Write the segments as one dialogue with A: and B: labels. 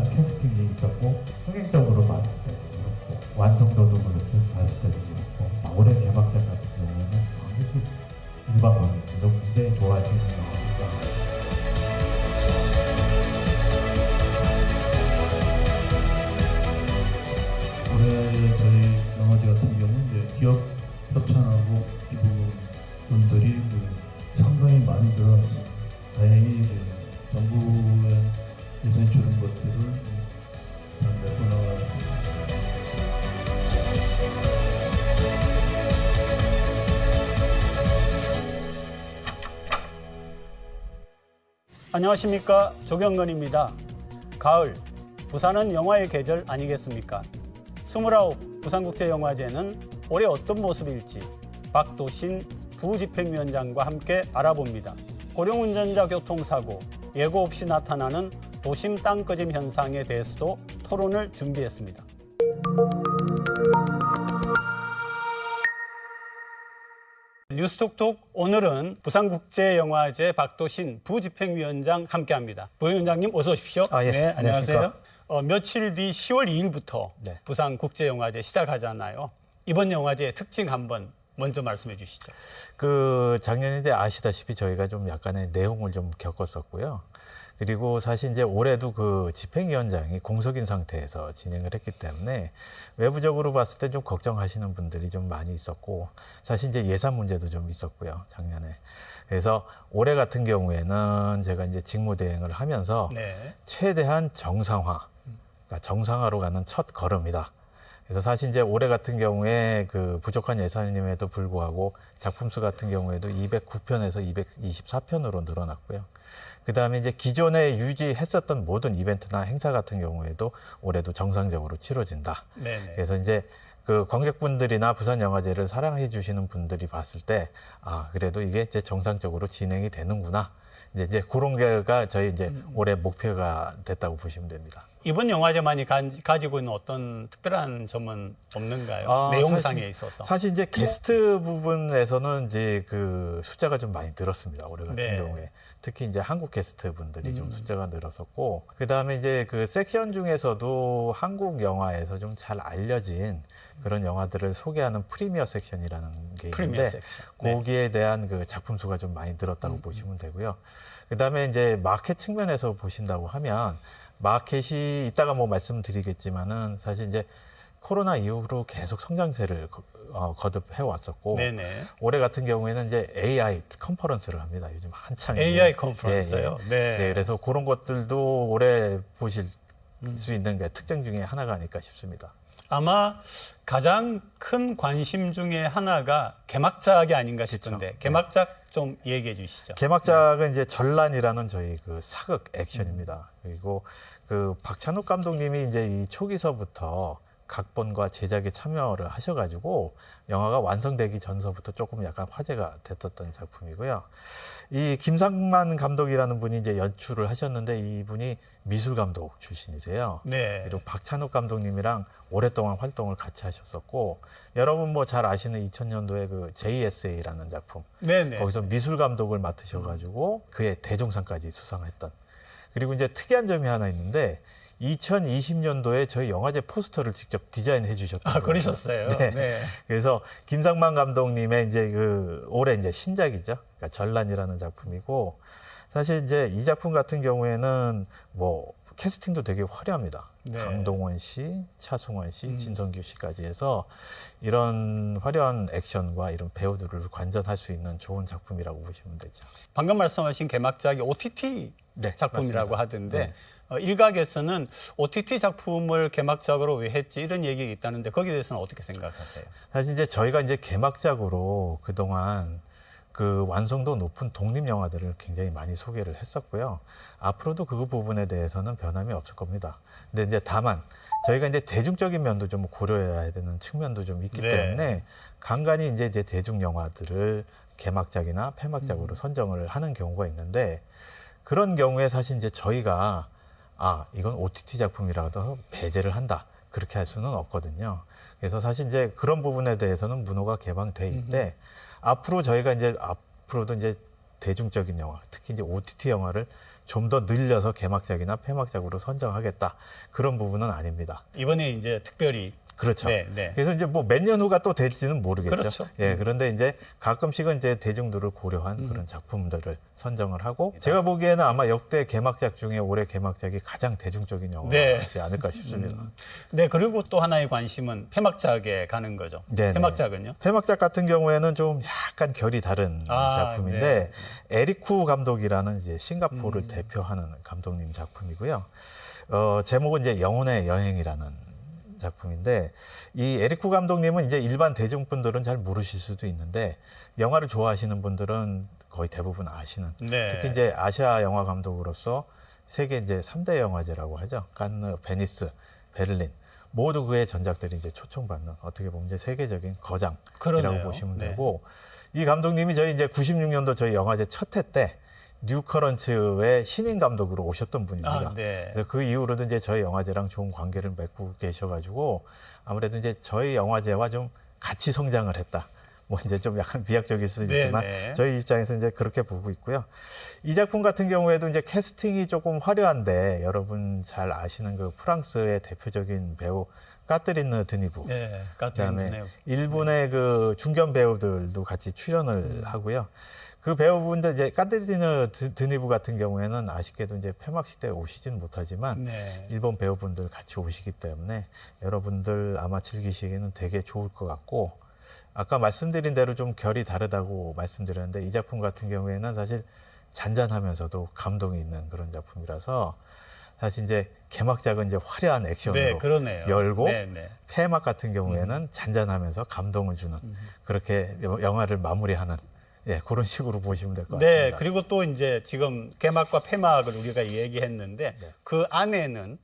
A: 충분한 캐스팅이 있었고 흥행적으로 봤을 때도 그렇고 완성도도 봤을 때도 그렇고 올해 개막작 같은 경우에는 관객들 일반 관객들도 굉장히 좋아하시는 영화입니다.
B: 올해 저희 영화제 같은 경우는 이제 기업 협찬하고 이 부분들이 상당히 많이 늘어났습니다. 다행히 정부의 예산이 주는 것들을 잘 메고 나갈 수 있었습니다.
C: 안녕하십니까, 조경건입니다. 가을, 부산은 영화의 계절 아니겠습니까? 29 부산국제영화제는 올해 어떤 모습일지 박도신 부집행위원장과 함께 알아봅니다. 고령운전자 교통사고, 예고 없이 나타나는 도심 땅꺼짐 현상에 대해서도 토론을 준비했습니다. 뉴스톡톡 오늘은 부산국제영화제 박도신 부집행위원장 함께합니다. 부위원장님 어서 오십시오.
D: 예.
C: 네, 안녕하세요.
D: 안녕하십니까.
C: 며칠 뒤 10월 2일부터
D: 네.
C: 부산국제영화제 시작하잖아요. 이번 영화제의 특징 한번 먼저 말씀해 주시죠.
D: 작년에 이제 아시다시피 저희가 좀 약간의 내용을 좀 겪었었고요. 그리고 사실 이제 올해도 그 집행위원장이 공석인 상태에서 진행을 했기 때문에 외부적으로 봤을 때 좀 걱정하시는 분들이 좀 많이 있었고, 사실 이제 예산 문제도 좀 있었고요, 작년에. 그래서 올해 같은 경우에는 제가 이제 직무대행을 하면서
C: 네.
D: 최대한 정상화, 그러니까 정상화로 가는 첫 걸음이다. 그래서 사실 이제 올해 같은 경우에 그 부족한 예산임에도 불구하고 작품 수 같은 경우에도 209편에서 224편으로 늘어났고요. 그 다음에 이제 기존에 유지했었던 모든 이벤트나 행사 같은 경우에도 올해도 정상적으로 치러진다.
C: 네네.
D: 그래서 이제 그 관객분들이나 부산영화제를 사랑해 주시는 분들이 봤을 때, 그래도 이게 이제 정상적으로 진행이 되는구나. 이제 그런 게가 저희 이제 올해 목표가 됐다고 보시면 됩니다.
C: 이번 영화제만이 가지고 있는 어떤 특별한 점은 없는가요? 내용상에 있어서.
D: 사실 이제 게스트 부분에서는 이제 그 숫자가 좀 많이 늘었습니다. 올해 같은
C: 네.
D: 경우에. 특히 이제 한국 게스트 분들이 좀 숫자가 늘었었고, 그 다음에 이제 그 섹션 중에서도 한국 영화에서 좀 잘 알려진 그런 영화들을 소개하는 프리미어 섹션이라는 게
C: 프리미어
D: 있는데,
C: 섹션. 네.
D: 거기에 대한 그 작품 수가 좀 많이 늘었다고 보시면 되고요. 그 다음에 이제 마켓 측면에서 보신다고 하면, 마켓이 이따가 뭐 말씀드리겠지만은 사실 이제 코로나 이후로 계속 성장세를 거듭해 왔었고,
C: 네네.
D: 올해 같은 경우에는 이제 AI 컨퍼런스를 합니다. 요즘 한창
C: AI 컨퍼런스요. 네.
D: 네, 그래서 그런 것들도 올해 보실 수 있는 게 특징 중에 하나가 아닐까 싶습니다.
C: 아마 가장 큰 관심 중에 하나가 개막작이 아닌가 싶은데
D: 그렇죠.
C: 개막작 좀 얘기해 주시죠.
D: 개막작은 이제 전란이라는 저희 그 사극 액션입니다. 그리고 그 박찬욱 감독님이 이제 이 초기서부터 각본과 제작에 참여를 하셔가지고 영화가 완성되기 전서부터 조금 약간 화제가 됐었던 작품이고요. 이 김상만 감독이라는 분이 이제 연출을 하셨는데 이분이 미술 감독 출신이세요.
C: 네.
D: 그리고 박찬욱 감독님이랑 오랫동안 활동을 같이 하셨었고, 여러분 뭐 잘 아시는 2000년도에 그 JSA라는 작품,
C: 네네.
D: 거기서 미술 감독을 맡으셔가지고 그의 대종상까지 수상했던. 그리고 이제 특이한 점이 하나 있는데 2020년도에 저희 영화제 포스터를 직접 디자인해 주셨던 거예요.
C: 그러셨어요.
D: 네.
C: 네.
D: 그래서 김상만 감독님의 이제 그 올해 이제 신작이죠. 그러니까 전란이라는 작품이고, 사실 이제 이 작품 같은 경우에는 뭐 캐스팅도 되게 화려합니다.
C: 네.
D: 강동원 씨, 차승원 씨, 진성규 씨까지 해서 이런 화려한 액션과 이런 배우들을 관전할 수 있는 좋은 작품이라고 보시면 되죠.
C: 방금 말씀하신 개막작이 OTT
D: 네,
C: 작품이라고
D: 맞습니다.
C: 하던데
D: 네.
C: 일각에서는 OTT 작품을 개막작으로 왜 했지 이런 얘기가 있다는데 거기에 대해서는 어떻게 생각하세요?
D: 사실 이제 저희가 이제 개막작으로 그동안 그 완성도 높은 독립 영화들을 굉장히 많이 소개를 했었고요. 앞으로도 그 부분에 대해서는 변함이 없을 겁니다. 근데 이제 다만 저희가 이제 대중적인 면도 좀 고려해야 되는 측면도 좀 있기
C: 네.
D: 때문에 간간히 이제 대중 영화들을 개막작이나 폐막작으로 선정을 하는 경우가 있는데, 그런 경우에 사실 이제 저희가 이건 OTT 작품이라도 배제를 한다, 그렇게 할 수는 없거든요. 그래서 사실 이제 그런 부분에 대해서는 문호가 개방돼 있대. 앞으로 저희가 이제 앞으로도 이제 대중적인 영화, 특히 이제 OTT 영화를 좀 더 늘려서 개막작이나 폐막작으로 선정하겠다. 그런 부분은 아닙니다.
C: 이번에 이제 특별히
D: 그렇죠.
C: 네, 네.
D: 그래서 이제 뭐 몇 년 후가 또 될지는 모르겠죠.
C: 그렇죠.
D: 예, 그런데 이제 가끔씩은 이제 대중들을 고려한 그런 작품들을 선정을 하고 제가 보기에는 아마 역대 개막작 중에 올해 개막작이 가장 대중적인
C: 네.
D: 영화이지 않을까 싶습니다.
C: 네, 그리고 또 하나의 관심은 폐막작에 가는 거죠.
D: 네네.
C: 폐막작은요?
D: 폐막작 같은 경우에는 좀 약간 결이 다른
C: 아,
D: 작품인데 에리쿠 감독이라는 이제 싱가포르를 대표하는 감독님 작품이고요. 제목은 이제 영혼의 여행이라는 작품인데 이 에리쿠 감독님은 이제 일반 대중분들은 잘 모르실 수도 있는데 영화를 좋아하시는 분들은 거의 대부분 아시는
C: 네.
D: 특히 이제 아시아 영화 감독으로서 세계 이제 3대 영화제라고 하죠. 칸느, 베니스, 베를린 모두 그의 전작들이 이제 초청받는 어떻게 보면 이제 세계적인 거장이라고
C: 그러네요.
D: 보시면
C: 네.
D: 되고 이 감독님이 저희 이제 96년도 저희 영화제 첫 해 때 뉴커런츠의 신인 감독으로 오셨던 분입니다.
C: 아, 네.
D: 그래서 그 이후로도 이제 저희 영화제랑 좋은 관계를 맺고 계셔가지고 아무래도 이제 저희 영화제와 좀 같이 성장을 했다. 뭐 이제 좀 약간 비약적일 수
C: 네,
D: 있지만
C: 네.
D: 저희 입장에서 이제 그렇게 보고 있고요. 이 작품 같은 경우에도 이제 캐스팅이 조금 화려한데 여러분 잘 아시는 그 프랑스의 대표적인 배우 까트리느 드니부,
C: 네,
D: 그다음에
C: 까트린
D: 일본의 그 중견 배우들도 같이 출연을 하고요. 그 배우분들 이제 까트리느 드니부 같은 경우에는 아쉽게도 이제 폐막식 때 오시진 못하지만
C: 네.
D: 일본 배우분들 같이 오시기 때문에 여러분들 아마 즐기시기에는 되게 좋을 것 같고 아까 말씀드린 대로 좀 결이 다르다고 말씀드렸는데 이 작품 같은 경우에는 사실 잔잔하면서도 감동이 있는 그런 작품이라서 사실 이제 개막작은 이제 화려한 액션으로
C: 네, 그러네요.
D: 열고
C: 네, 네.
D: 폐막 같은 경우에는 잔잔하면서 감동을 주는 그렇게 영화를 마무리하는 예, 그런 식으로 보시면 될 것
C: 네,
D: 같습니다.
C: 그리고 또 이제 지금 개막과 폐막을 우리가 얘기했는데
D: 네.
C: 그 안에는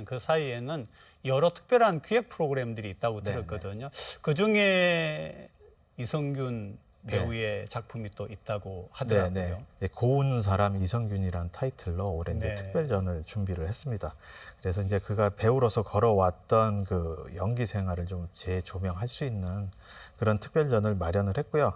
C: 그 사이에는 여러 특별한 기획 프로그램들이 있다고
D: 네,
C: 들었거든요. 그 중에 이성균
D: 네.
C: 배우의 작품이 또 있다고
D: 네,
C: 하더라고요.
D: 네. 예, 고운 사람 이성균이라는 타이틀로 올해 이제
C: 네.
D: 특별전을 준비를 했습니다. 그래서 이제 그가 배우로서 걸어왔던 그 연기 생활을 좀 재조명할 수 있는 그런 특별전을 마련을 했고요.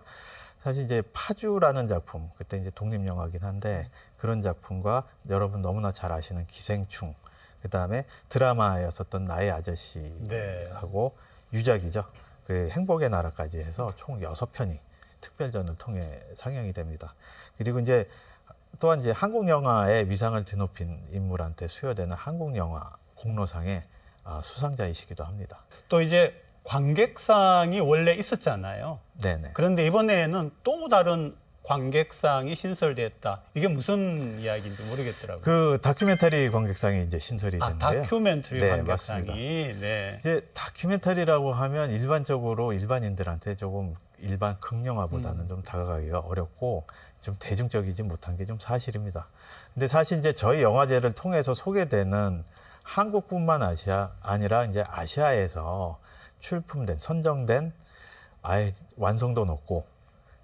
D: 사실 이제 파주라는 작품, 그때 이제 독립영화긴 한데 그런 작품과 여러분 너무나 잘 아시는 기생충, 그 다음에 드라마였었던 나의 아저씨하고 유작이죠. 그 행복의 나라까지 해서 총 6편이 특별전을 통해 상영이 됩니다. 그리고 이제 또한 이제 한국 영화의 위상을 드높인 인물한테 수여되는 한국 영화 공로상의 수상자이시기도 합니다.
C: 또 이제 관객상이 원래 있었잖아요.
D: 네네.
C: 그런데 이번에는 또 다른 관객상이 신설됐다. 이게 무슨 이야기인지 모르겠더라고요.
D: 그 다큐멘터리 관객상이 이제 신설이
C: 아,
D: 됐는데요.
C: 다큐멘터리
D: 네,
C: 관객상이.
D: 맞습니다.
C: 네.
D: 이제 다큐멘터리라고 하면 일반적으로 일반인들한테 조금 일반 극영화보다는 좀 다가가기가 어렵고 좀 대중적이지 못한 게 좀 사실입니다. 근데 사실 이제 저희 영화제를 통해서 소개되는 한국뿐만 아니라 이제 아시아에서 출품된 선정된 아예 완성도 높고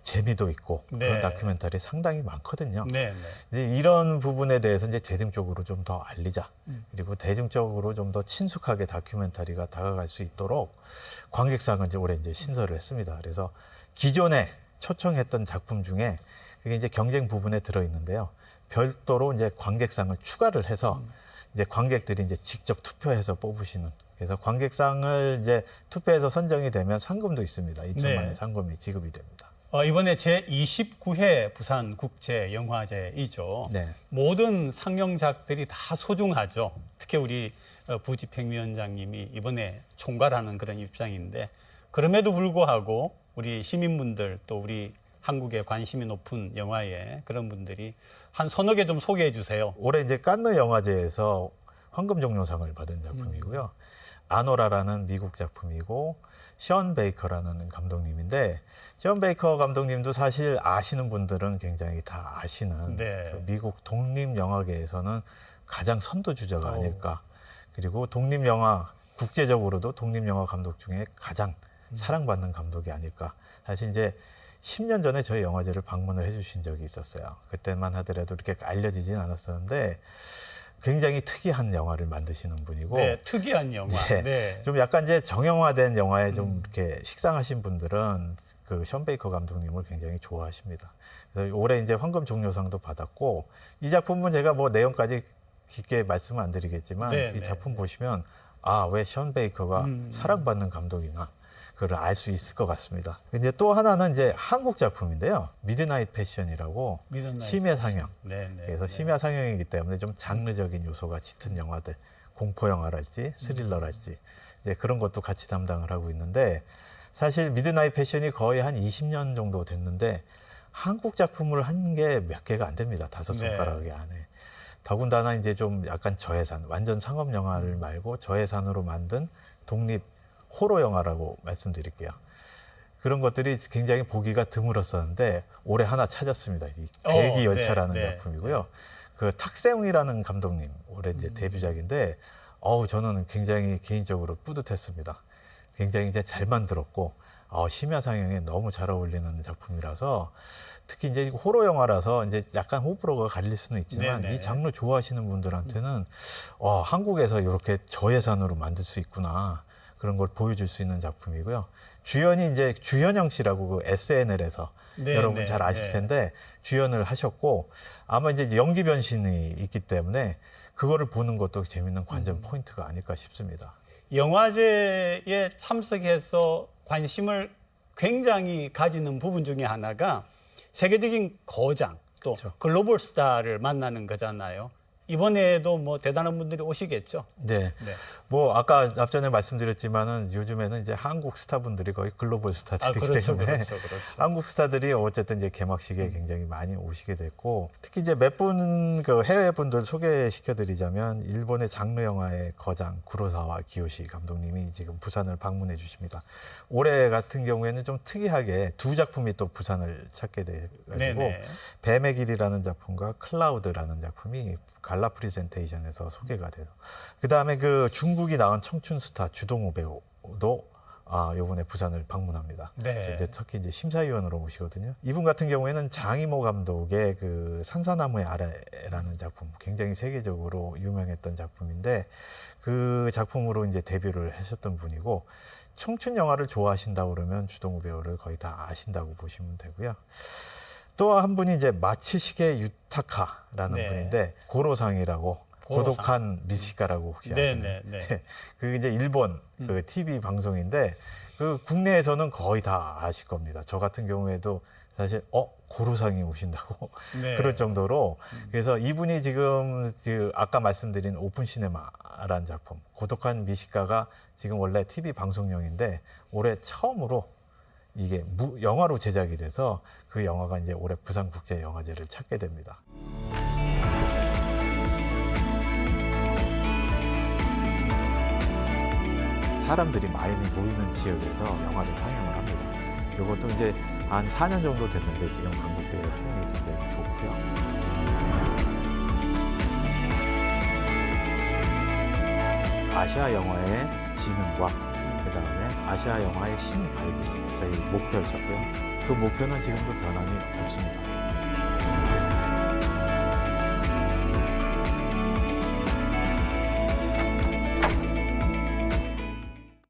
D: 재미도 있고
C: 네.
D: 그런 다큐멘터리 상당히 많거든요.
C: 네, 네.
D: 이제 이런 부분에 대해서 이제 대중적으로 좀 더 알리자. 그리고 대중적으로 좀 더 친숙하게 다큐멘터리가 다가갈 수 있도록 관객상을 이제 올해 이제 신설을 했습니다. 그래서 기존에 초청했던 작품 중에 그게 이제 경쟁 부분에 들어 있는데요. 별도로 이제 관객상을 추가를 해서 이제 관객들이 이제 직접 투표해서 뽑으시는. 그래서 관객상을 이제 투표해서 선정이 되면 상금도 있습니다. 2천만 원의
C: 네.
D: 상금이 지급이 됩니다.
C: 이번에 제29회 부산 국제 영화제이죠.
D: 네.
C: 모든 상영작들이 다 소중하죠. 특히 우리 부집행위원장님이 이번에 총괄하는 그런 입장인데 그럼에도 불구하고 우리 시민분들 또 우리 한국에 관심이 높은 영화에 그런 분들이 한 서너 개 좀 소개해 주세요.
D: 올해 이제 칸느 영화제에서 황금종려상을 받은 작품이고요. 아노라라는 미국 작품이고 션 베이커라는 감독님인데 션 베이커 감독님도 사실 아시는 분들은 굉장히 다 아시는
C: 네.
D: 그 미국 독립 영화계에서는 가장 선두 주자가 아닐까. 그리고 독립 영화 국제적으로도 독립 영화 감독 중에 가장 사랑받는 감독이 아닐까. 사실 이제 10년 전에 저희 영화제를 방문을 해주신 적이 있었어요. 그때만 하더라도 이렇게 알려지진 않았었는데 굉장히 특이한 영화를 만드시는 분이고
C: 네, 특이한 영화.
D: 네.
C: 네.
D: 좀 약간 이제 정형화된 영화에 좀 이렇게 식상하신 분들은 그 션 베이커 감독님을 굉장히 좋아하십니다. 그래서 올해 이제 황금 종려상도 받았고 이 작품은 제가 뭐 내용까지 깊게 말씀은 안 드리겠지만
C: 네,
D: 이
C: 네,
D: 작품 보시면 아, 왜 션 베이커가 사랑받는 감독이나 그걸 알 수 있을 것 같습니다. 이제 또 하나는 이제 한국 작품인데요. 미드나잇 패션이라고
C: 미드나잇
D: 심야 상영.
C: 네, 네.
D: 그래서
C: 네.
D: 심야 상영이기 때문에 좀 장르적인 요소가 짙은 영화들, 공포 영화랄지 스릴러랄지 이제 그런 것도 같이 담당을 하고 있는데 사실 미드나잇 패션이 거의 한 20년 정도 됐는데 한국 작품을 한 게 몇 개가 안 됩니다. 5손가락이 안에. 더군다나 이제 좀 약간 저예산, 완전 상업 영화를 말고 저예산으로 만든 독립 호러 영화라고 말씀드릴게요. 그런 것들이 굉장히 보기가 드물었었는데 올해 하나 찾았습니다. 이 계기 열차라는
C: 네,
D: 작품이고요. 그 탁세웅이라는 감독님 올해 이제 데뷔작인데 저는 굉장히 개인적으로 뿌듯했습니다. 굉장히 이제 잘 만들었고 심야 상영에 너무 잘 어울리는 작품이라서 특히 이제 호러 영화라서 이제 약간 호불호가 갈릴 수는 있지만
C: 네네.
D: 이 장르 좋아하시는 분들한테는 한국에서 이렇게 저예산으로 만들 수 있구나 그런 걸 보여줄 수 있는 작품이고요. 주연이 이제 주현영 씨라고 그 SNL에서
C: 네,
D: 여러분
C: 네,
D: 잘 아실
C: 네.
D: 텐데 주연을 하셨고 아마 이제 연기 변신이 있기 때문에 그거를 보는 것도 재밌는 관전 포인트가 아닐까 싶습니다.
C: 영화제에 참석해서 관심을 굉장히 가지는 부분 중에 하나가 세계적인 거장 또
D: 그렇죠.
C: 글로벌 스타를 만나는 거잖아요. 이번에도 뭐 대단한 분들이 오시겠죠.
D: 네.
C: 네.
D: 뭐 아까 앞전에 말씀드렸지만은 요즘에는 이제 한국 스타분들이 거의 글로벌 스타들이기
C: 그렇죠,
D: 때문에
C: 그렇죠, 그렇죠.
D: 한국 스타들이 어쨌든 이제 개막식에 굉장히 많이 오시게 됐고 특히 이제 몇 분 그 해외 분들 소개시켜드리자면 일본의 장르 영화의 거장 구로사와 기요시 감독님이 지금 부산을 방문해 주십니다. 올해 같은 경우에는 좀 특이하게 두 작품이 또 부산을 찾게 돼가지고
C: 네네.
D: 뱀의 길이라는 작품과 클라우드라는 작품이 갈라 프리젠테이션에서 소개가 돼서 그 다음에 그 중국이 나온 청춘 스타 주동우 배우도 요번에 부산을 방문합니다.
C: 네.
D: 이제 특히 이제 심사위원으로 오시거든요. 이분 같은 경우에는 장이모 감독의 그 산사나무의 아래라는 작품, 굉장히 세계적으로 유명했던 작품인데 그 작품으로 이제 데뷔를 하셨던 분이고 청춘 영화를 좋아하신다고 그러면 주동우 배우를 거의 다 아신다고 보시면 되고요. 또 한 분이 이제 마츠시게 유타카라는
C: 네.
D: 분인데 고로상이라고
C: 고로상.
D: 고독한 미식가라고 혹시 아시나요?
C: 네네.
D: 그 이제 일본 그 TV 방송인데 그 국내에서는 거의 다 아실 겁니다. 저 같은 경우에도 사실 고로상이 오신다고
C: 네.
D: 그럴 정도로 그래서 이분이 지금 그 아까 말씀드린 오픈 시네마라는 작품 고독한 미식가가 지금 원래 TV 방송용인데 올해 처음으로 이게 영화로 제작이 돼서 그 영화가 이제 올해 부산국제영화제를 찾게 됩니다. 사람들이 많이 모이는 지역에서 영화를 상영을 합니다. 이것도 이제 한 4년 정도 됐는데 지금 관객들의 호응이 굉장히 좋고요. 아시아 영화의 진흥과 그다음에 아시아 영화의 신발굴 저희 목표였었고요. 그 목표는 지금도 변함이 없습니다.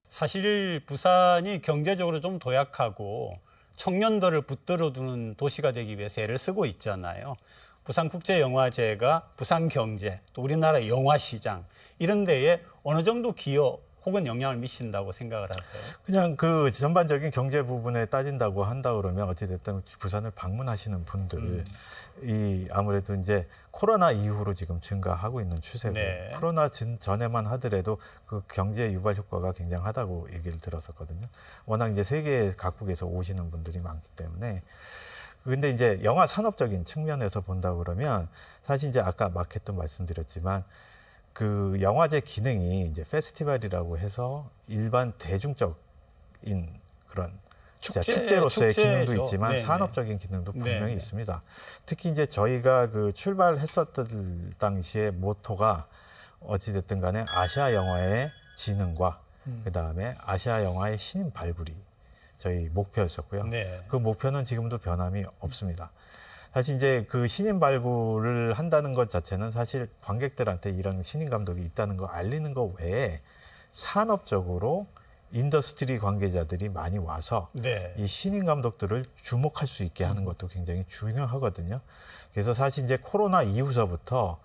C: 사실 부산이 경제적으로 좀 도약하고 청년들을 붙들어두는 도시가 되기 위해서 애를 쓰고 있잖아요. 부산국제영화제가 부산 경제, 또 우리나라 영화시장 이런 데에 어느 정도 기여 혹은 영향을 미친다고 생각을 하세요?
D: 그냥 그 전반적인 경제 부분에 따진다고 한다 그러면 어찌됐든 부산을 방문하시는 분들이 아무래도 이제 코로나 이후로 지금 증가하고 있는 추세고
C: 네.
D: 코로나 전에만 하더라도 그 경제 유발 효과가 굉장하다고 얘기를 들었었거든요. 워낙 이제 세계 각국에서 오시는 분들이 많기 때문에 근데 이제 영화 산업적인 측면에서 본다 그러면 사실 이제 아까 마켓도 말씀드렸지만 그 영화제 기능이 이제 페스티벌이라고 해서 일반 대중적인 그런 축제로서의
C: 축제죠.
D: 기능도 있지만
C: 네네.
D: 산업적인 기능도 분명히
C: 네네.
D: 있습니다. 특히 이제 저희가 그 출발했었던 당시의 모토가 어찌됐든 간에 아시아 영화의 진흥과 그다음에 아시아 영화의 신인 발굴이 저희 목표였었고요.
C: 네.
D: 그 목표는 지금도 변함이 없습니다. 사실 이제 그 신인 발굴을 한다는 것 자체는 사실 관객들한테 이런 신인 감독이 있다는 거 알리는 것 외에 산업적으로 인더스트리 관계자들이 많이 와서
C: 네.
D: 이 신인 감독들을 주목할 수 있게 하는 것도 굉장히 중요하거든요. 그래서 사실 이제 코로나 이후서부터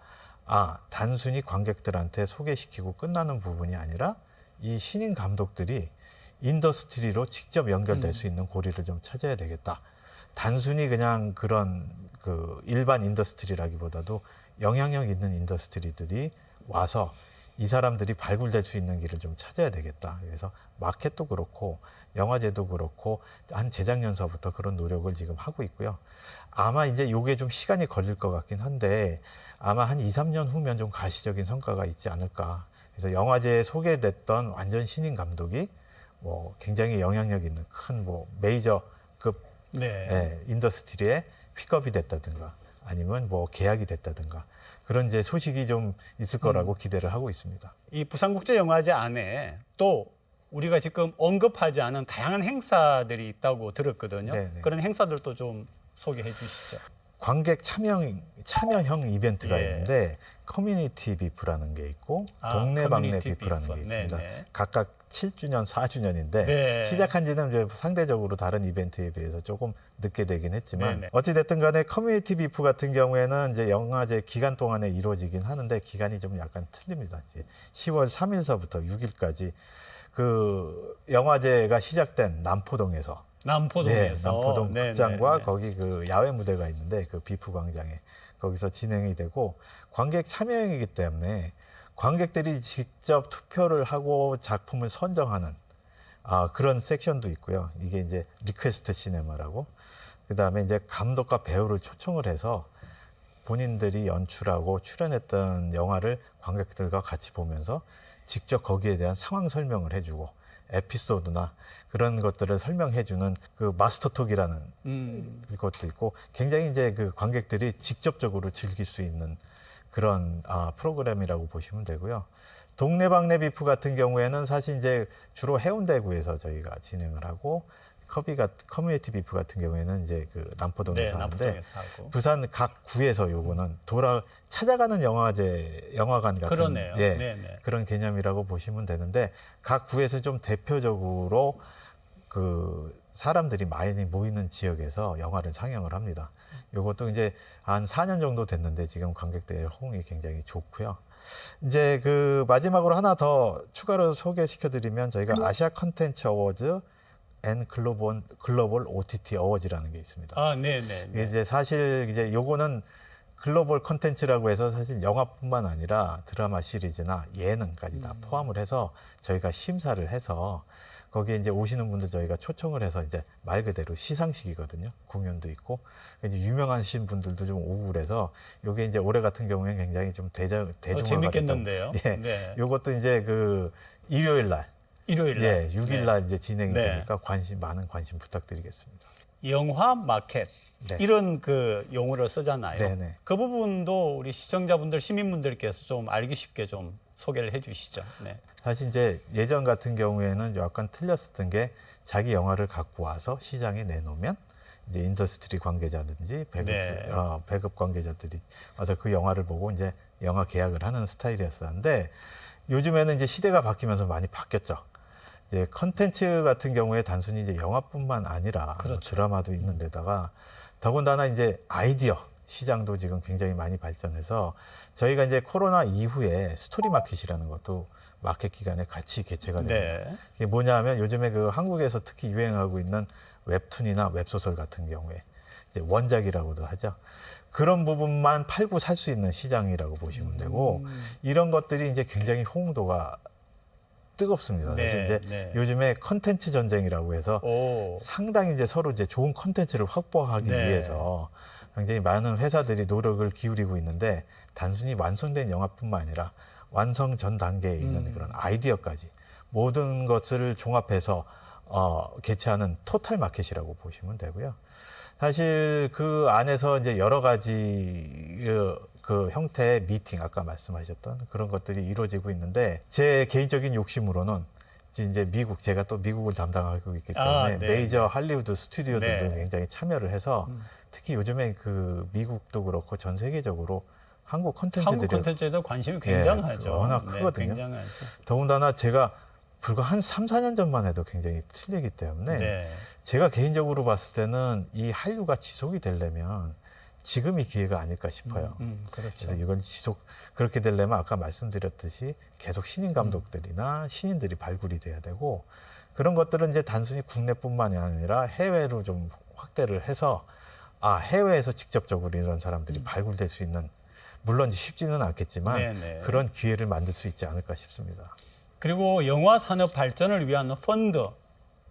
D: 단순히 관객들한테 소개시키고 끝나는 부분이 아니라 이 신인 감독들이 인더스트리로 직접 연결될 수 있는 고리를 좀 찾아야 되겠다. 단순히 그냥 그런 그 일반 인더스트리라기보다도 영향력 있는 인더스트리들이 와서 이 사람들이 발굴될 수 있는 길을 좀 찾아야 되겠다. 그래서 마켓도 그렇고 영화제도 그렇고 한 재작년서부터 그런 노력을 지금 하고 있고요. 아마 이제 요게 좀 시간이 걸릴 것 같긴 한데 아마 한 2, 3년 후면 좀 가시적인 성과가 있지 않을까. 그래서 영화제에 소개됐던 완전 신인 감독이 뭐 굉장히 영향력 있는 큰 뭐 메이저급
C: 네.
D: 인더스트리에 픽업이 됐다든가 아니면 뭐 계약이 됐다든가 그런 이제 소식이 좀 있을 거라고 기대를 하고 있습니다.
C: 이 부산국제영화제 안에 또 우리가 지금 언급하지 않은 다양한 행사들이 있다고 들었거든요.
D: 네네.
C: 그런 행사들도 좀 소개해 주시죠.
D: 관객 참여형 이벤트가
C: 예.
D: 있는데 커뮤니티 비프라는 게 있고 동네방네
C: 커뮤니티
D: 비프라는 게
C: 비프.
D: 있습니다.
C: 네네.
D: 각각 7주년, 4주년인데
C: 네.
D: 시작한 지는 이제 상대적으로 다른 이벤트에 비해서 조금 늦게 되긴 했지만
C: 네네.
D: 어찌 됐든 간에 커뮤니티 비프 같은 경우에는 이제 영화제 기간 동안에 이루어지긴 하는데 기간이 좀 약간 틀립니다. 이제 10월 3일서부터 6일까지 그 영화제가 시작된 남포동에서
C: 남포동에서.
D: 남포동
C: 네네.
D: 극장과
C: 네.
D: 거기 그 야외 무대가 있는데 그 비프 광장에 거기서 진행이 되고 관객 참여형이기 때문에 관객들이 직접 투표를 하고 작품을 선정하는 그런 섹션도 있고요. 이게 이제 리퀘스트 시네마라고 그다음에 이제 감독과 배우를 초청을 해서 본인들이 연출하고 출연했던 영화를 관객들과 같이 보면서 직접 거기에 대한 상황 설명을 해주고 에피소드나 그런 것들을 설명해주는 그 마스터톡이라는 것도 있고 굉장히 이제 그 관객들이 직접적으로 즐길 수 있는 그런 프로그램이라고 보시면 되고요. 동네방네 비프 같은 경우에는 사실 이제 주로 해운대구에서 저희가 진행을 하고 커뮤니티 비프 같은 경우에는 이제 그 남포동에서
C: 네,
D: 하는데
C: 남포동에서 하고.
D: 부산 각 구에서 요거는 찾아가는 영화관 같은
C: 그러네요.
D: 예,
C: 네네.
D: 그런 개념이라고 보시면 되는데 각 구에서 좀 대표적으로 그 사람들이 많이 모이는 지역에서 영화를 상영을 합니다. 요것도 이제 한 4년 정도 됐는데 지금 관객들의 호응이 굉장히 좋고요. 이제 그 마지막으로 하나 더 추가로 소개시켜드리면 저희가 아시아 컨텐츠 어워즈 앤 글로벌 OTT 어워즈라는 게 있습니다.
C: 네네.
D: 이게 이제 사실 이제 요거는 글로벌 컨텐츠라고 해서 사실 영화뿐만 아니라 드라마 시리즈나 예능까지 다 포함을 해서 저희가 심사를 해서 거기에 이제 오시는 분들 저희가 초청을 해서 이제 말 그대로 시상식이거든요. 공연도 있고 이제 유명하신 분들도 좀 오고 그래서 요게 이제 올해 같은 경우에는 굉장히 좀 대중화가
C: 재밌겠는데요.
D: 됐던, 예,
C: 네.
D: 요것도 이제 그 일요일 날,
C: 일요일 날.
D: 예, 6일 날 이제 진행이
C: 네.
D: 되니까 많은 관심 부탁드리겠습니다.
C: 영화 마켓
D: 네.
C: 이런 그 용어를 쓰잖아요.
D: 네네.
C: 그 부분도 우리 시청자분들, 시민분들께서 좀 알기 쉽게 좀 소개를 해주시죠. 네.
D: 사실 이제 예전 같은 경우에는 약간 틀렸었던 게 자기 영화를 갖고 와서 시장에 내놓으면 이제 인더스트리 관계자든지
C: 네.
D: 배급 관계자들이 와서 그 영화를 보고 이제 영화 계약을 하는 스타일이었었는데 요즘에는 이제 시대가 바뀌면서 많이 바뀌었죠. 이제 컨텐츠 같은 경우에 단순히 이제 영화뿐만 아니라 뭐
C: 그렇죠.
D: 드라마도 있는 데다가 더군다나 이제 아이디어 시장도 지금 굉장히 많이 발전해서 저희가 이제 코로나 이후에 스토리 마켓이라는 것도 마켓 기간에 같이 개최가 됩니다.
C: 네.
D: 이게 뭐냐면 요즘에 그 한국에서 특히 유행하고 있는 웹툰이나 웹소설 같은 경우에 이제 원작이라고도 하죠. 그런 부분만 팔고 살 수 있는 시장이라고 보시면 되고 이런 것들이 이제 굉장히 호응도가 뜨겁습니다.
C: 네,
D: 그래서 이제
C: 네.
D: 요즘에 컨텐츠 전쟁이라고 해서
C: 오.
D: 상당히 이제 서로 이제 좋은 컨텐츠를 확보하기
C: 네.
D: 위해서 굉장히 많은 회사들이 노력을 기울이고 있는데 단순히 완성된 영화뿐만 아니라 완성 전 단계에 있는 그런 아이디어까지 모든 것을 종합해서 개최하는 토탈 마켓이라고 보시면 되고요. 사실 그 안에서 이제 여러 가지 그 형태의 미팅 아까 말씀하셨던 그런 것들이 이루어지고 있는데 제 개인적인 욕심으로는 이제 제가 또 미국을 담당하고 있기 때문에
C: 네.
D: 메이저 할리우드 스튜디오들도
C: 네.
D: 굉장히 참여를 해서 특히 요즘에 그 미국도 그렇고 전 세계적으로 한국
C: 한국
D: 콘텐츠들이
C: 콘텐츠에도 관심이 굉장하죠.
D: 워낙 크거든요.
C: 굉장하죠.
D: 더군다나 제가 불과 한 3, 4년 전만 해도 굉장히 틀리기 때문에
C: 네.
D: 제가 개인적으로 봤을 때는 이 한류가 지속이 되려면 지금이 기회가 아닐까 싶어요.
C: 그렇죠.
D: 그래서 이건 그렇게 되려면 아까 말씀드렸듯이 계속 신인 감독들이나 신인들이 발굴이 돼야 되고 그런 것들은 이제 단순히 국내뿐만이 아니라 해외로 좀 확대를 해서 해외에서 직접적으로 이런 사람들이 발굴될 수 있는 물론 쉽지는 않겠지만
C: 네네.
D: 그런 기회를 만들 수 있지 않을까 싶습니다.
C: 그리고 영화 산업 발전을 위한 펀드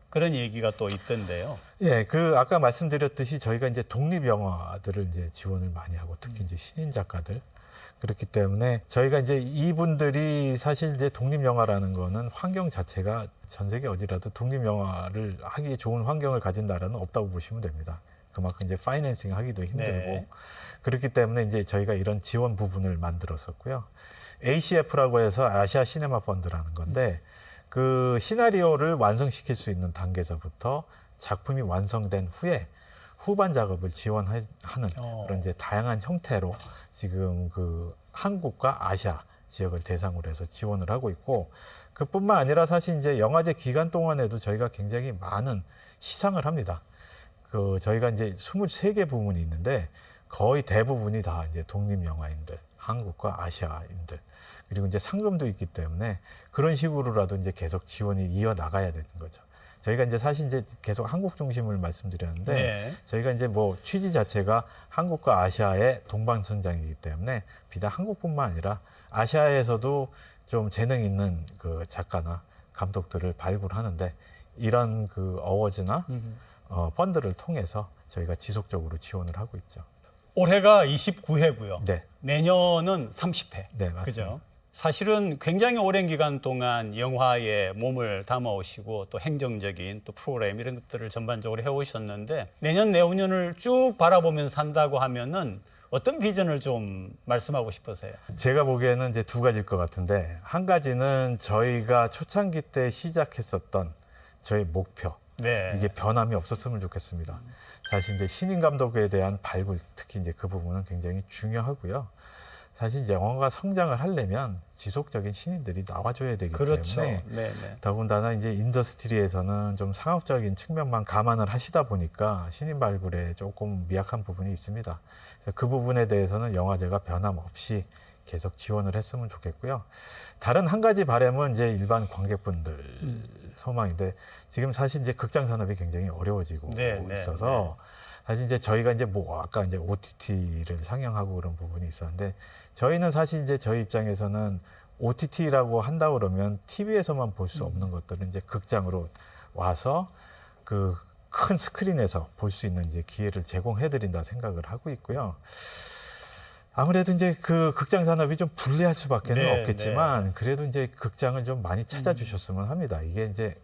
C: 그런 얘기가 또 있던데요.
D: 예, 아까 말씀드렸듯이 저희가 이제 독립 영화들을 이제 지원을 많이 하고 특히 이제 신인 작가들 그렇기 때문에 저희가 이제 이분들이 사실 이제 독립 영화라는 거는 환경 자체가 전 세계 어디라도 독립 영화를 하기 좋은 환경을 가진 나라는 없다고 보시면 됩니다. 그만큼 이제 파이낸싱 하기도 힘들고
C: 네.
D: 그렇기 때문에 이제 저희가 이런 지원 부분을 만들었었고요. ACF라고 해서 아시아 시네마 펀드라는 건데 그 시나리오를 완성시킬 수 있는 단계에서부터 작품이 완성된 후에 후반 작업을 지원하는 그런 이제 다양한 형태로 지금 한국과 아시아 지역을 대상으로 해서 지원을 하고 있고 그뿐만 아니라 사실 이제 영화제 기간 동안에도 저희가 굉장히 많은 시상을 합니다. 저희가 이제 23개 부문이 있는데 거의 대부분이 다 이제 독립 영화인들, 한국과 아시아인들 그리고 이제 상금도 있기 때문에 그런 식으로라도 이제 계속 지원이 이어 나가야 되는 거죠. 저희가 이제 사실 이제 계속 한국 중심을 말씀드렸는데
C: 네.
D: 저희가 이제 취지 자체가 한국과 아시아의 동반선장이기 때문에 비단 한국뿐만 아니라 아시아에서도 좀 재능 있는 작가나 감독들을 발굴하는데 이런 어워즈나 펀드를 통해서 저희가 지속적으로 지원을 하고 있죠.
C: 올해가 29회고요.
D: 네,
C: 내년은 30회.
D: 네 맞습니다.
C: 그죠? 사실은 굉장히 오랜 기간 동안 영화에 몸을 담아오시고 또 행정적인 또 프로그램 이런 것들을 전반적으로 해오셨는데 내년 내후년을 쭉 바라보면서 산다고 하면은 어떤 비전을 좀 말씀하고 싶으세요?
D: 제가 보기에는 이제 두 가지일 것 같은데 한 가지는 저희가 초창기 때 시작했었던 저희 목표
C: 네.
D: 이게 변함이 없었으면 좋겠습니다. 사실 이제 신인 감독에 대한 발굴 특히 이제 그 부분은 굉장히 중요하고요. 사실 이제 영화가 성장을 하려면 지속적인 신인들이 나와줘야 되기
C: 그렇죠.
D: 때문에
C: 네, 네.
D: 더군다나 이제 인더스트리에서는 좀 상업적인 측면만 감안을 하시다 보니까 신인 발굴에 조금 미약한 부분이 있습니다. 그래서 그 부분에 대해서는 영화제가 변함없이 계속 지원을 했으면 좋겠고요. 다른 한 가지 바람은 이제 일반 관객분들 소망인데 지금 사실 이제 극장 산업이 굉장히 어려워지고
C: 네, 네,
D: 있어서 사실 이제 저희가 이제 아까 이제 OTT를 상영하고 그런 부분이 있었는데 저희는 사실 이제 저희 입장에서는 OTT라고 한다 그러면 TV에서만 볼 수 없는 것들은 이제 극장으로 와서 큰 스크린에서 볼 수 있는 이제 기회를 제공해 드린다 생각을 하고 있고요. 아무래도 이제 극장 산업이 좀 불리할 수밖에는
C: 네,
D: 없겠지만 그래도 이제 극장을 좀 많이 찾아주셨으면 합니다. 이게 이제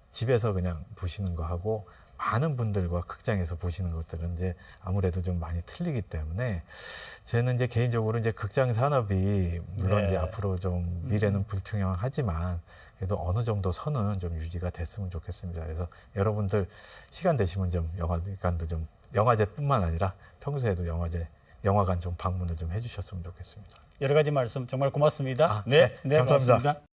D: 집에서 그냥 보시는 거 하고 많은 분들과 극장에서 보시는 것들은 이제 아무래도 좀 많이 틀리기 때문에 저는 이제 개인적으로 이제 극장 산업이 물론
C: 네.
D: 이제 앞으로 좀 미래는 불투명하지만 그래도 어느 정도 선은 좀 유지가 됐으면 좋겠습니다. 그래서 여러분들 시간 되시면 좀 영화관도 좀 영화제뿐만 아니라 평소에도 영화관 좀 방문을 좀 해주셨으면 좋겠습니다.
C: 여러 가지 말씀 정말 고맙습니다.
D: 네, 감사합니다.
C: 고맙습니다.